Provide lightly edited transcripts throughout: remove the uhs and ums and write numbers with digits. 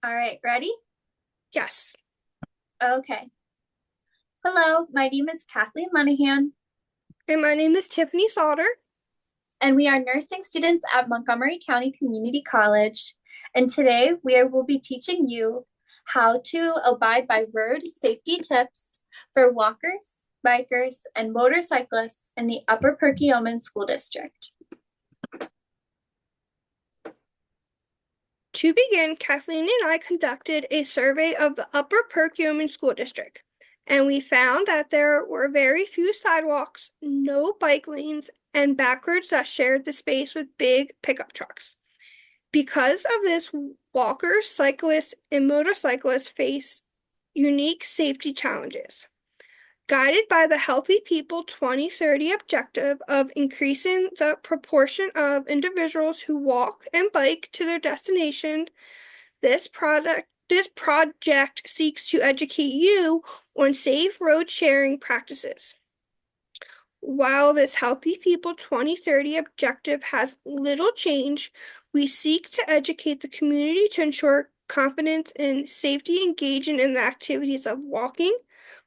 All right, ready? Yes. Okay. Hello, my name is Kathleen Lenahan, And my name is Tiffany Sauter. and we are nursing students at Montgomery County Community College. And today will be teaching you how to abide by road safety tips for walkers, bikers, and motorcyclists in the Upper Perkiomen School District. To begin, Kathleen and I conducted a survey of the Upper Perkiomen School District, and we found that there were very few sidewalks, no bike lanes, and back roads that shared the space with big pickup trucks. Because of this, walkers, cyclists, and motorcyclists face unique safety challenges. Guided by the Healthy People 2030 objective of increasing the proportion of individuals who walk and bike to their destination, this project seeks to educate you on safe road sharing practices. While this Healthy People 2030 objective has little change, we seek to educate the community to ensure confidence and safety engaging in the activities of walking,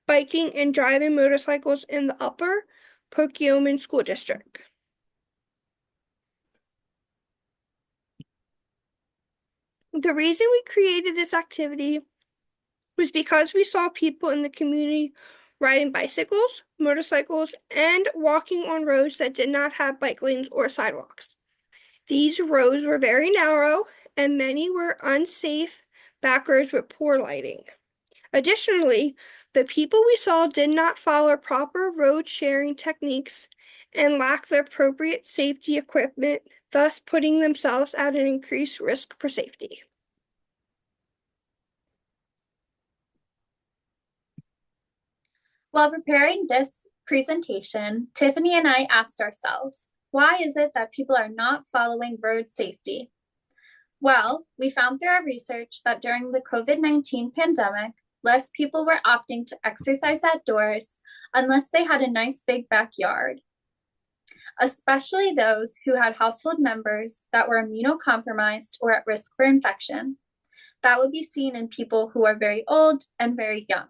biking, and driving motorcycles in the Upper Perkiomen School District. The reason we created this activity was because we saw people in the community riding bicycles, motorcycles, and walking on roads that did not have bike lanes or sidewalks. These roads were very narrow, and many were unsafe back roads with poor lighting. Additionally, the people we saw did not follow proper road sharing techniques and lacked the appropriate safety equipment, thus putting themselves at an increased risk for safety. While preparing this presentation, Tiffany and I asked ourselves, why is it that people are not following road safety? Well, we found through our research that during the COVID-19 pandemic, less people were opting to exercise outdoors unless they had a nice big backyard, especially those who had household members that were immunocompromised or at risk for infection. That would be seen in people who are very old and very young.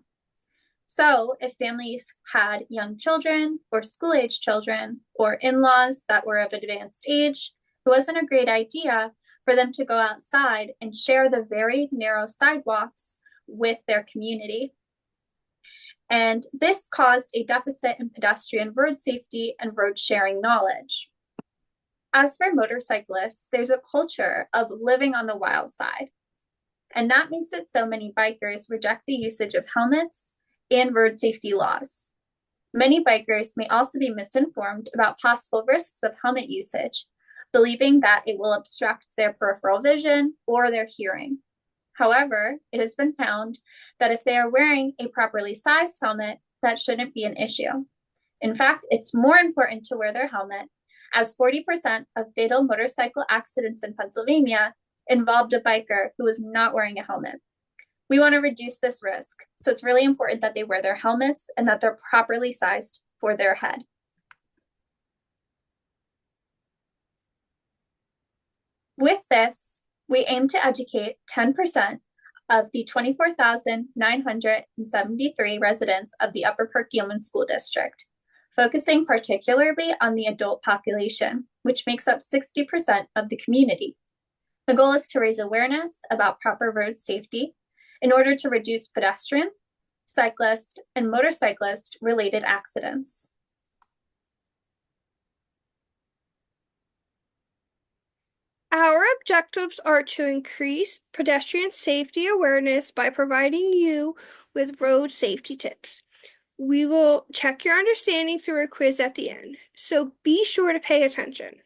So, if families had young children or school age children or in laws that were of advanced age, it wasn't a great idea for them to go outside and share the very narrow sidewalks with their community. And this caused a deficit in pedestrian road safety and road sharing knowledge. As for motorcyclists, there's a culture of living on the wild side. And that makes it so many bikers reject the usage of helmets and road safety laws. Many bikers may also be misinformed about possible risks of helmet usage, believing that it will obstruct their peripheral vision or their hearing. However, it has been found that if they are wearing a properly sized helmet, that shouldn't be an issue. In fact, it's more important to wear their helmet, as 40% of fatal motorcycle accidents in Pennsylvania involved a biker who was not wearing a helmet. We want to reduce this risk, so it's really important that they wear their helmets and that they're properly sized for their head. With this, we aim to educate 10% of the 24,973 residents of the Upper Perkiomen School District, focusing particularly on the adult population, which makes up 60% of the community. The goal is to raise awareness about proper road safety in order to reduce pedestrian, cyclist, and motorcyclist related accidents. Our objectives are to increase pedestrian safety awareness by providing you with road safety tips. We will check your understanding through a quiz at the end, so be sure to pay attention.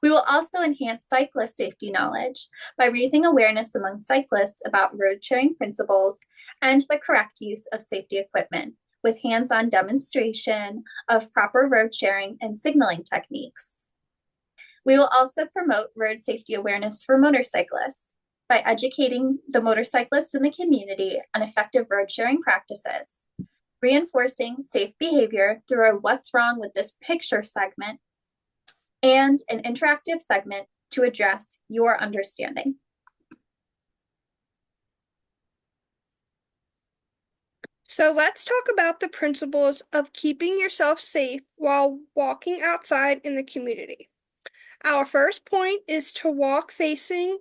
We will also enhance cyclist safety knowledge by raising awareness among cyclists about road sharing principles and the correct use of safety equipment, with hands-on demonstration of proper road sharing and signaling techniques. We will also promote road safety awareness for motorcyclists by educating the motorcyclists in the community on effective road sharing practices, reinforcing safe behavior through a What's Wrong with This Picture segment, and an interactive segment to address your understanding. So let's talk about the principles of keeping yourself safe while walking outside in the community. Our first point is to walk facing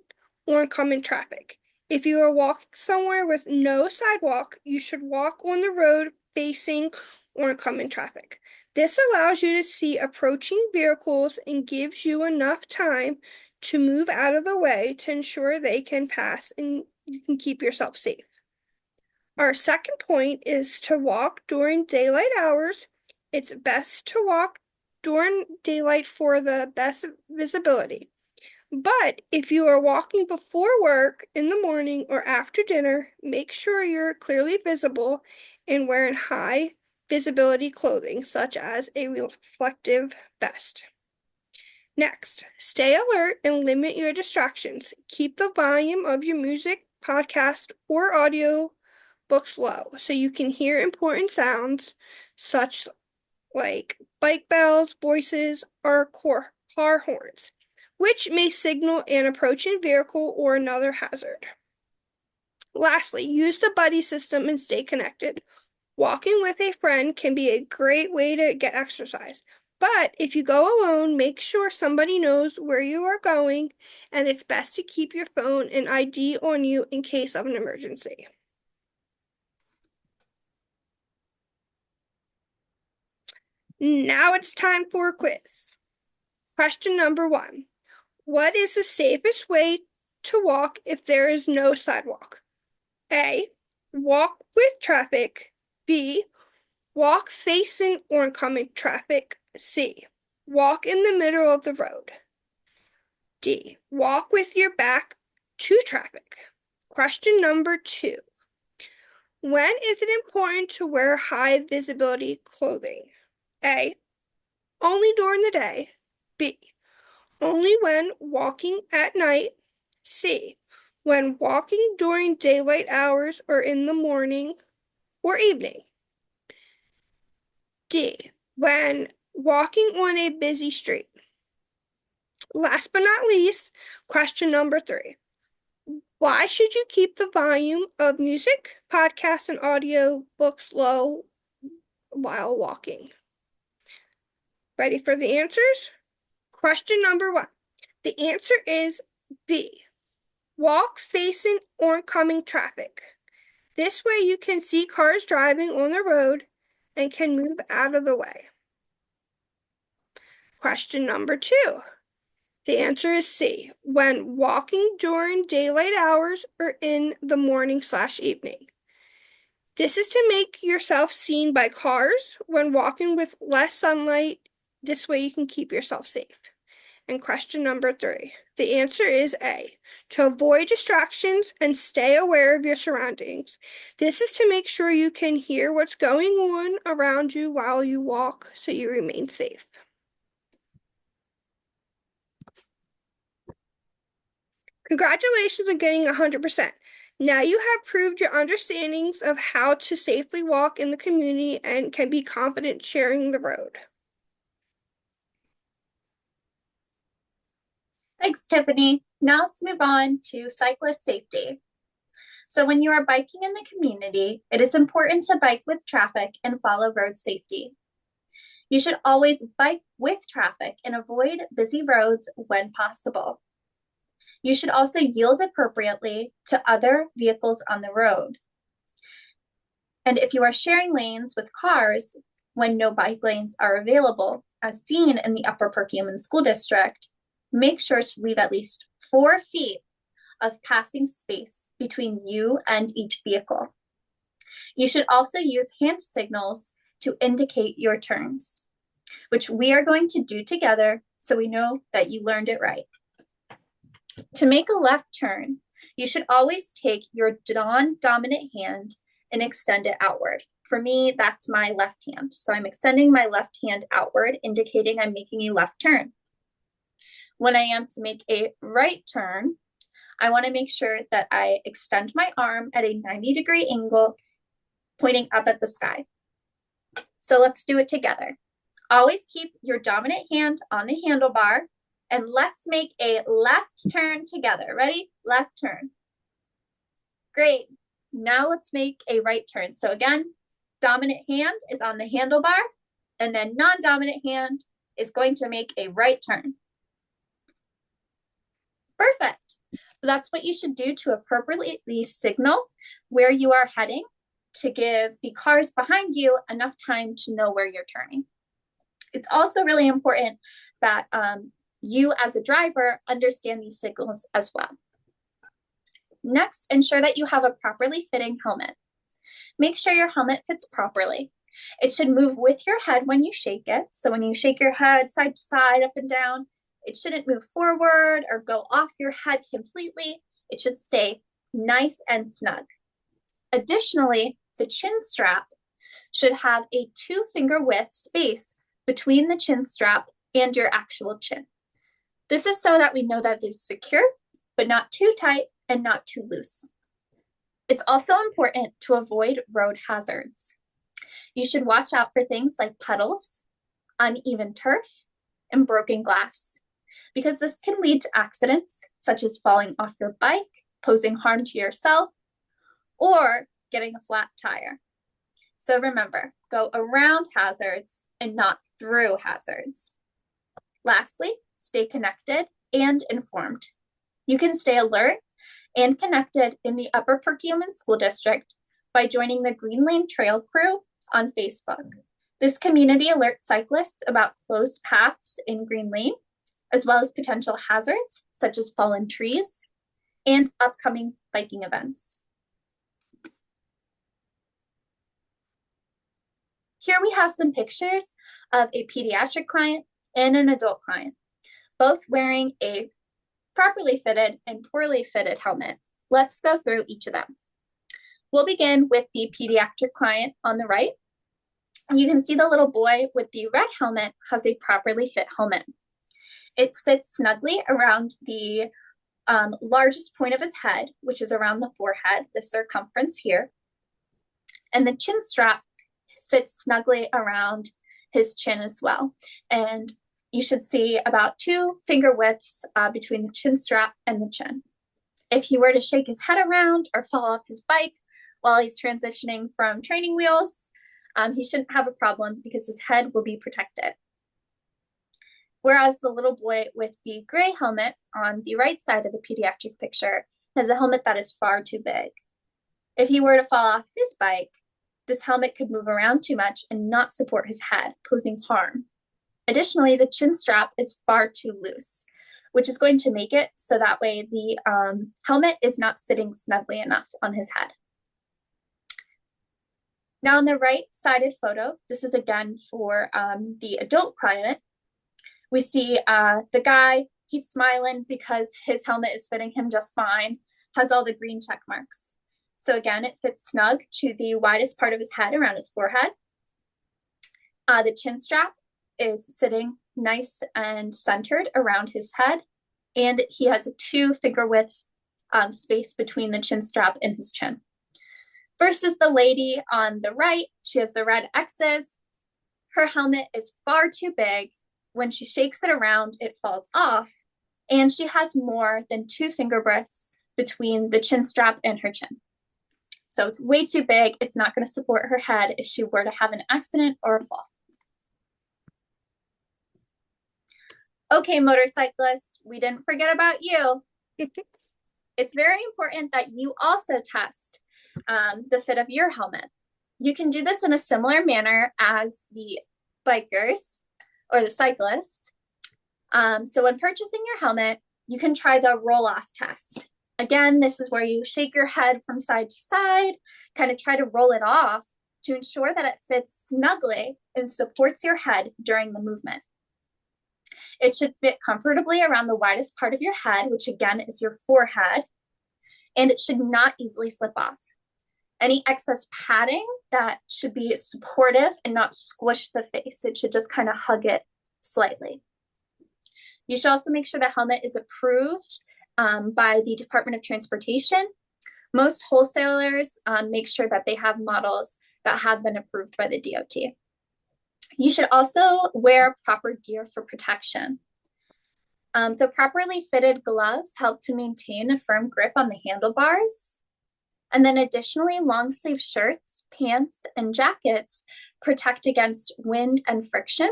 oncoming traffic. If you are walking somewhere with no sidewalk, you should walk on the road facing oncoming traffic. This allows you to see approaching vehicles and gives you enough time to move out of the way to ensure they can pass and you can keep yourself safe. Our second point is to walk during daylight hours. It's best to walk during daylight for the best visibility. But if you are walking before work in the morning or after dinner, make sure you're clearly visible and wearing high visibility clothing, such as a reflective vest. Next, stay alert and limit your distractions. Keep the volume of your music, podcast, or audio books low so you can hear important sounds such like bike bells, voices, or car horns, which may signal an approaching vehicle or another hazard. Lastly, use the buddy system and stay connected. Walking with a friend can be a great way to get exercise. But if you go alone, make sure somebody knows where you are going, and it's best to keep your phone and ID on you in case of an emergency. Now it's time for a quiz. Question number 1. What is the safest way to walk if there is no sidewalk? A. Walk with traffic. B. Walk facing oncoming traffic. C. Walk in the middle of the road. D. Walk with your back to traffic. Question number 2. When is it important to wear high visibility clothing? A. Only during the day. B. Only when walking at night. C. When walking during daylight hours or in the morning or evening. D. When walking on a busy street. Last but not least, question number 3. Why should you keep the volume of music, podcasts, and audio books low while walking? Ready for the answers? Question number 1. The answer is B. Walk facing oncoming traffic. This way you can see cars driving on the road and can move out of the way. Question number 2. The answer is C. When walking during daylight hours or in the morning/evening. This is to make yourself seen by cars when walking with less sunlight. This way you can keep yourself safe. And question number 3. The answer is A. To avoid distractions and stay aware of your surroundings. This is to make sure you can hear what's going on around you while you walk so you remain safe. Congratulations on getting 100%. Now you have proved your understandings of how to safely walk in the community and can be confident sharing the road. Thanks, Tiffany. Now let's move on to cyclist safety. So when you are biking in the community, it is important to bike with traffic and follow road safety. You should always bike with traffic and avoid busy roads when possible. You should also yield appropriately to other vehicles on the road. And if you are sharing lanes with cars when no bike lanes are available, as seen in the Upper Perkiomen School District, make sure to leave at least 4 feet of passing space between you and each vehicle. You should also use hand signals to indicate your turns, which we are going to do together so we know that you learned it right. To make a left turn, you should always take your non-dominant hand and extend it outward. For me, that's my left hand. So I'm extending my left hand outward, indicating I'm making a left turn. When I am to make a right turn, I want to make sure that I extend my arm at a 90-degree angle, pointing up at the sky. So let's do it together. Always keep your dominant hand on the handlebar, and let's make a left turn together. Ready? Left turn. Great. Now let's make a right turn. So again, Dominant hand is on the handlebar, and then non-dominant hand is going to make a right turn. Perfect. So that's what you should do to appropriately signal where you are heading to give the cars behind you enough time to know where you're turning. It's also really important that you as a driver understand these signals as well. Next, ensure that you have a properly fitting helmet. Make sure your helmet fits properly. It should move with your head when you shake it. So when you shake your head side to side, up and down, it shouldn't move forward or go off your head completely. It should stay nice and snug. Additionally, the chin strap should have a 2-finger width space between the chin strap and your actual chin. This is so that we know that it is secure, but not too tight and not too loose. It's also important to avoid road hazards. You should watch out for things like puddles, uneven turf, and broken glass, because this can lead to accidents such as falling off your bike, posing harm to yourself, or getting a flat tire. So remember, go around hazards and not through hazards. Lastly, stay connected and informed. You can stay alert and connected in the Upper Perkiomen School District by joining the Green Lane Trail Crew on Facebook. This community alerts cyclists about closed paths in Green Lane, as well as potential hazards such as fallen trees and upcoming biking events. Here we have some pictures of a pediatric client and an adult client, both wearing a properly fitted and poorly fitted helmet. Let's go through each of them. We'll begin with the pediatric client on the right. You can see the little boy with the red helmet has a properly fit helmet. It sits snugly around the largest point of his head, which is around the forehead, the circumference here. And the chin strap sits snugly around his chin as well. And you should see about 2 finger widths between the chin strap and the chin. If he were to shake his head around or fall off his bike while he's transitioning from training wheels, he shouldn't have a problem because his head will be protected. Whereas the little boy with the gray helmet on the right side of the pediatric picture has a helmet that is far too big. If he were to fall off his bike, this helmet could move around too much and not support his head, posing harm. Additionally, the chin strap is far too loose, which is going to make it so that way the helmet is not sitting snugly enough on his head. Now on the right-sided photo, this is again for the adult client. We see the guy, he's smiling because his helmet is fitting him just fine, has all the green check marks. So again, it fits snug to the widest part of his head around his forehead. The chin strap is sitting nice and centered around his head, and he has a 2-finger width space between the chin strap and his chin. Versus the lady on the right, she has the red X's. Her helmet is far too big. When she shakes it around, it falls off, and she has more than 2 finger breadths between the chin strap and her chin. So it's way too big. It's not going to support her head if she were to have an accident or a fall. Okay, motorcyclists, we didn't forget about you. It's very important that you also test the fit of your helmet. You can do this in a similar manner as the bikers or the cyclists. So when purchasing your helmet, you can try the roll-off test. Again, this is where you shake your head from side to side, kind of try to roll it off to ensure that it fits snugly and supports your head during the movement. It should fit comfortably around the widest part of your head, which again is your forehead, and it should not easily slip off. Any excess padding, that should be supportive and not squish the face. It should just kind of hug it slightly. You should also make sure the helmet is approved by the Department of Transportation. Most wholesalers make sure that they have models that have been approved by the DOT. You should also wear proper gear for protection. So properly fitted gloves help to maintain a firm grip on the handlebars. And then additionally, long sleeve shirts, pants, and jackets protect against wind and friction,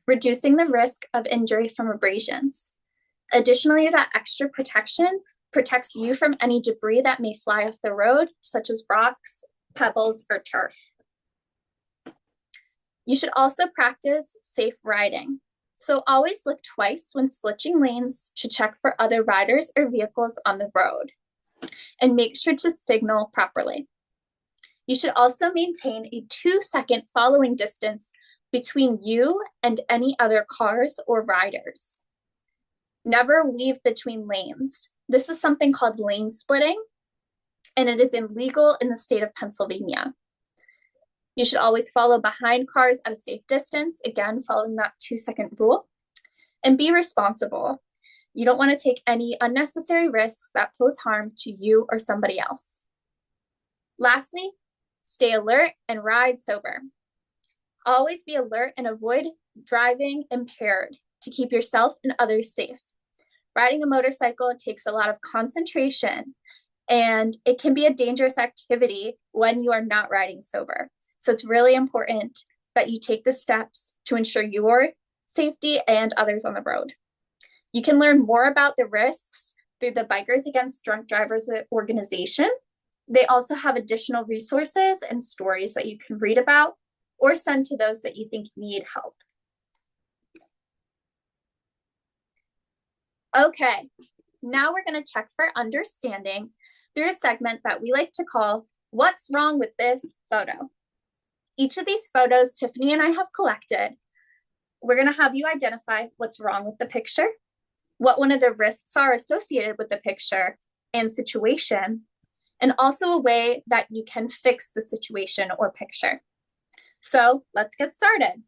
reducing the risk of injury from abrasions. Additionally, that extra protection protects you from any debris that may fly off the road, such as rocks, pebbles, or turf. You should also practice safe riding. So always look twice when switching lanes to check for other riders or vehicles on the road, and make sure to signal properly. You should also maintain a 2-second following distance between you and any other cars or riders. Never weave between lanes. This is something called lane splitting, and it is illegal in the state of Pennsylvania. You should always follow behind cars at a safe distance, again, following that 2-second rule, and be responsible. You don't want to take any unnecessary risks that pose harm to you or somebody else. Lastly, stay alert and ride sober. Always be alert and avoid driving impaired to keep yourself and others safe. Riding a motorcycle takes a lot of concentration, and it can be a dangerous activity when you are not riding sober. So it's really important that you take the steps to ensure your safety and others on the road. You can learn more about the risks through the Bikers Against Drunk Drivers organization. They also have additional resources and stories that you can read about or send to those that you think need help. Okay, now we're going to check for understanding through a segment that we like to call What's Wrong with This Photo? Each of these photos Tiffany and I have collected, we're going to have you identify what's wrong with the picture, what one of the risks are associated with the picture and situation, and also a way that you can fix the situation or picture. So let's get started.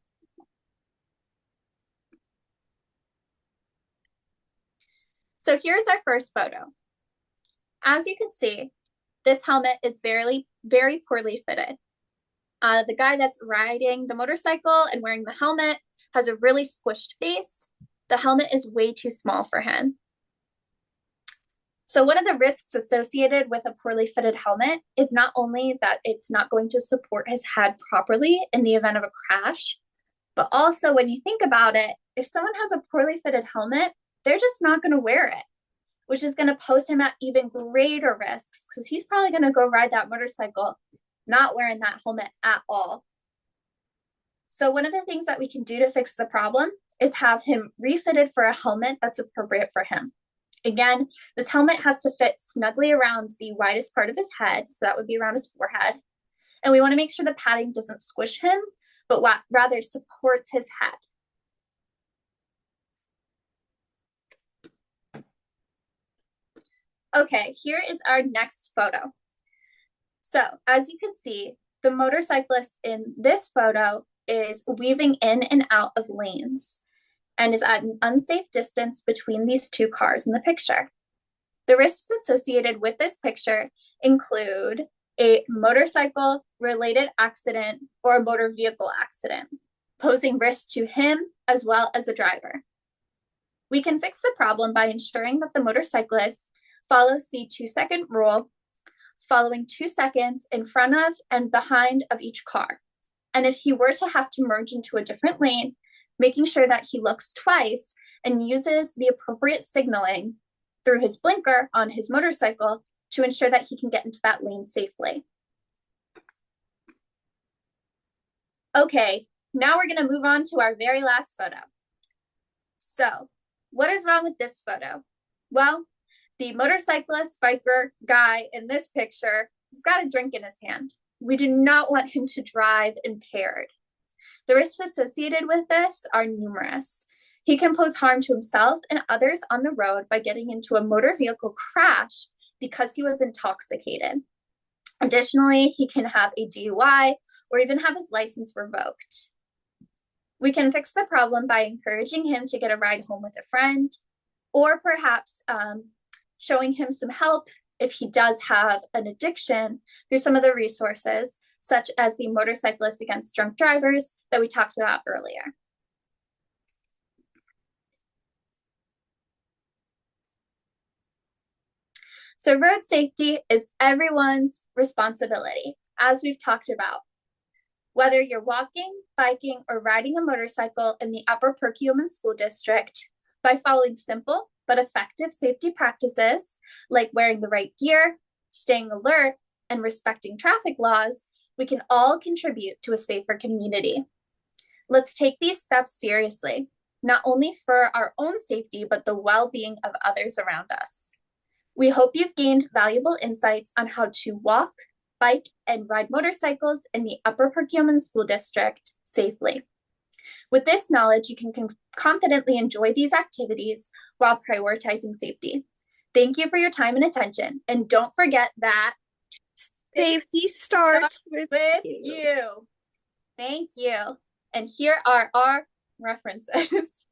So here's our first photo. As you can see, this helmet is very, very poorly fitted. The guy that's riding the motorcycle and wearing the helmet has a really squished face. The helmet is way too small for him. So one of the risks associated with a poorly fitted helmet is not only that it's not going to support his head properly in the event of a crash, but also when you think about it, if someone has a poorly fitted helmet, they're just not going to wear it, which is going to pose him at even greater risks because he's probably going to go ride that motorcycle not wearing that helmet at all. So one of the things that we can do to fix the problem is have him refitted for a helmet that's appropriate for him. Again, this helmet has to fit snugly around the widest part of his head, so that would be around his forehead. And we want to make sure the padding doesn't squish him, but rather supports his head. Okay, here is our next photo. So as you can see, the motorcyclist in this photo is weaving in and out of lanes and is at an unsafe distance between these two cars in the picture. The risks associated with this picture include a motorcycle-related accident or a motor vehicle accident, posing risks to him as well as the driver. We can fix the problem by ensuring that the motorcyclist follows the 2-second rule, following 2 seconds in front of and behind of each car. And if he were to have to merge into a different lane, making sure that he looks twice and uses the appropriate signaling through his blinker on his motorcycle to ensure that he can get into that lane safely. Okay, now we're going to move on to our very last photo. So, what is wrong with this photo? Well, the motorcyclist biker guy in this picture has got a drink in his hand. We do not want him to drive impaired. The risks associated with this are numerous. He can pose harm to himself and others on the road by getting into a motor vehicle crash because he was intoxicated. Additionally, he can have a DUI or even have his license revoked. We can fix the problem by encouraging him to get a ride home with a friend, or perhaps showing him some help if he does have an addiction through some of the resources, such as the Motorcyclists Against Drunk Drivers that we talked about earlier. So, road safety is everyone's responsibility, as we've talked about. Whether you're walking, biking, or riding a motorcycle in the Upper Perkiomen School District, by following simple but effective safety practices like wearing the right gear, staying alert, and respecting traffic laws, we can all contribute to a safer community. Let's take these steps seriously, not only for our own safety, but the well being of others around us. We hope you've gained valuable insights on how to walk, bike, and ride motorcycles in the Upper Perkiomen School District safely. With this knowledge, you can confidently enjoy these activities while prioritizing safety. Thank you for your time and attention. And don't forget that Safety starts with you. you. Thank you. And here are our references.